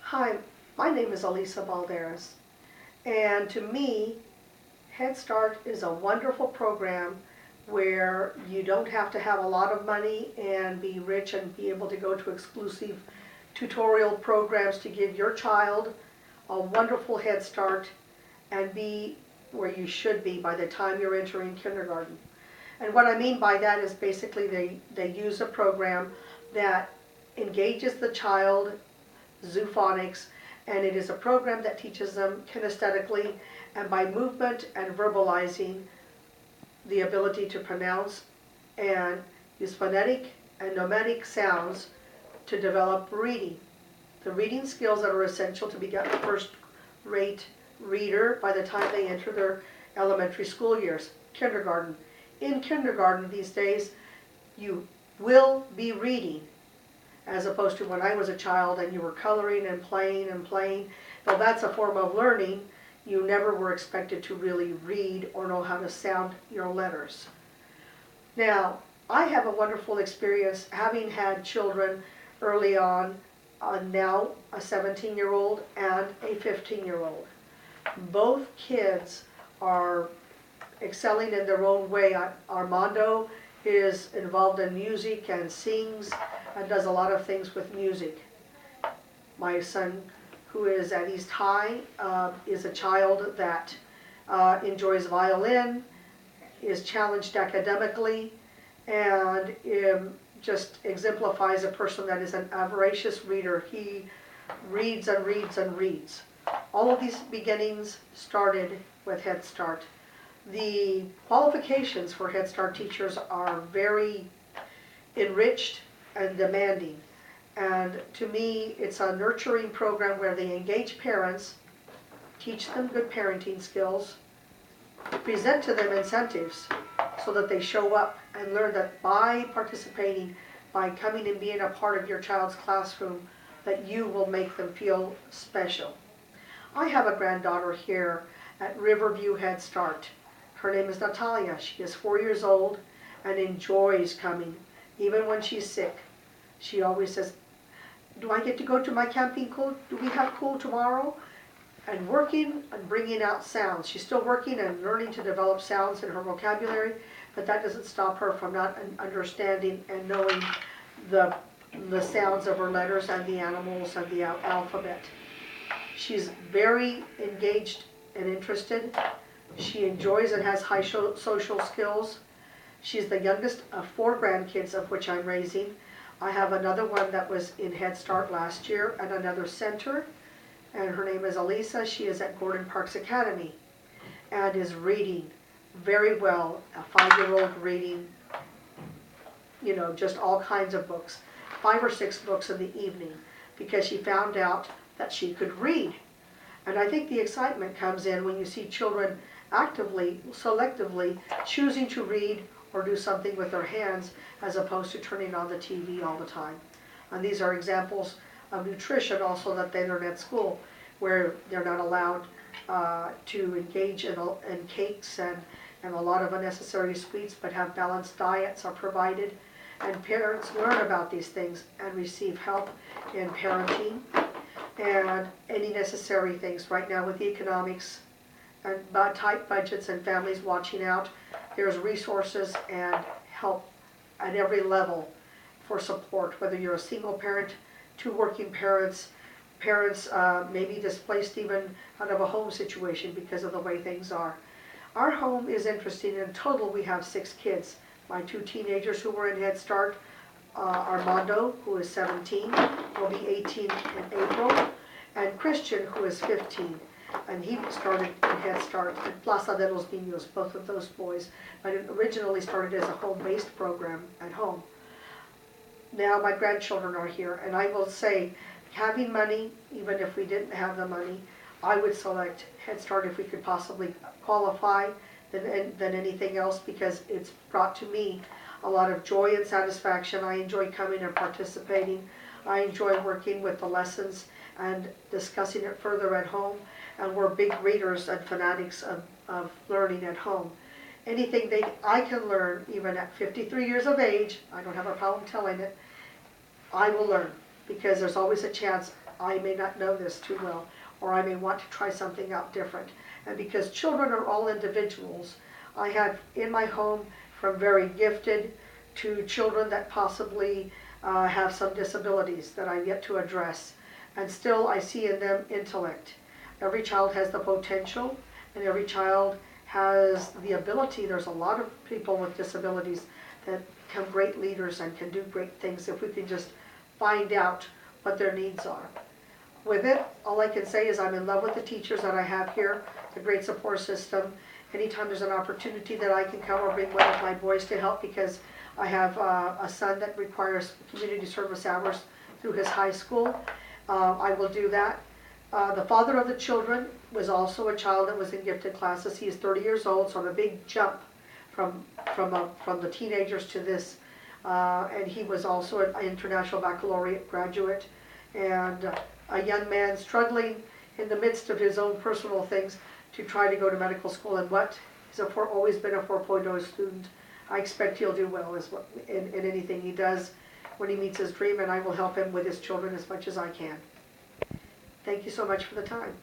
Hi, my name is Elisa Balderas, and to me, Head Start is a wonderful program where you don't have to have a lot of money and be rich and be able to go to exclusive tutorial programs to give your child a wonderful head start and be where you should be by the time you're entering kindergarten. And what I mean by that is basically they use a program that engages the child zoophonics, and it is a program that teaches them kinesthetically and by movement and verbalizing the ability to pronounce and use phonetic and nometic sounds to develop reading. The reading skills that are essential to become a first-rate reader by the time they enter their elementary school years, kindergarten. In kindergarten these days, you will be reading, as opposed to when I was a child and you were coloring and playing and playing. Though that's a form of learning, you never were expected to really read or know how to sound your letters. Now, I have a wonderful experience having had children early on, now a 17-year-old and a 15-year-old. Both kids are excelling in their own way. Armando is involved in music and sings and does a lot of things with music. My son, who is at East High, is a child that enjoys violin, is challenged academically, and just exemplifies a person that is an voracious reader. He reads and reads and reads. All of these beginnings started with Head Start. The qualifications for Head Start teachers are very enriched and demanding. And to me, it's a nurturing program where they engage parents, teach them good parenting skills, present to them incentives so that they show up and learn that by participating, by coming and being a part of your child's classroom, that you will make them feel special. I have a granddaughter here at Riverview Head Start. Her name is Natalia. She is 4 years old and enjoys coming, even when she's sick. She always says, "Do I get to go to my camping pool? Do we have pool tomorrow?" And working and bringing out sounds. She's still working and learning to develop sounds in her vocabulary, but that doesn't stop her from not understanding and knowing the sounds of her letters and the animals and the alphabet. She's very engaged and interested. She enjoys and has high social skills. She's the youngest of 4 grandkids of which I'm raising. I have another one that was in Head Start last year at another center, and her name is Elisa. She is at Gordon Parks Academy and is reading very well, a 5-year-old reading, just all kinds of books, 5 or 6 books in the evening, because she found out that she could read. And I think the excitement comes in when you see children actively, selectively choosing to read or do something with their hands as opposed to turning on the TV all the time. And these are examples of nutrition also that they learn at school, where they're not allowed to engage in cakes and a lot of unnecessary sweets, but have balanced diets are provided. And parents learn about these things and receive help in parenting and any necessary things. Right now with the economics and tight budgets and families watching out, there's resources and help at every level for support, whether you're a single parent, 2 working parents, maybe displaced even out of a home situation because of the way things are. Our home is interesting. In total, we have 6 kids. My 2 teenagers who were in Head Start, Armando, who is 17, will be 18 in April, and Christian, who is 15. And he started in Head Start at Plaza de los Niños, both of those boys. But it originally started as a home-based program at home. Now my grandchildren are here, and I will say, having money, even if we didn't have the money, I would select Head Start if we could possibly qualify than anything else, because it's brought to me a lot of joy and satisfaction. I enjoy coming and participating. I enjoy working with the lessons and discussing it further at home. And we're big readers and fanatics of learning at home. Anything I can learn, even at 53 years of age, I don't have a problem telling it, I will learn, because there's always a chance I may not know this too well, or I may want to try something out different. And because children are all individuals, I have in my home from very gifted to children that possibly have some disabilities that I've yet to address. And still I see in them intellect. Every child has the potential, and every child has the ability. There's a lot of people with disabilities that become great leaders and can do great things if we can just find out what their needs are. With it, all I can say is I'm in love with the teachers that I have here, the great support system. Anytime there's an opportunity that I can come or bring one of my boys to help, because I have a son that requires community service hours through his high school, I will do that. The father of the children was also a child that was in gifted classes. He is 30 years old, so I'm a big jump from the teenagers to this. And he was also an international baccalaureate graduate, and a young man struggling in the midst of his own personal things to try to go to medical school. And what he's always been a 4.0 student. I expect he'll do well in anything he does when he meets his dream, and I will help him with his children as much as I can. Thank you so much for the time.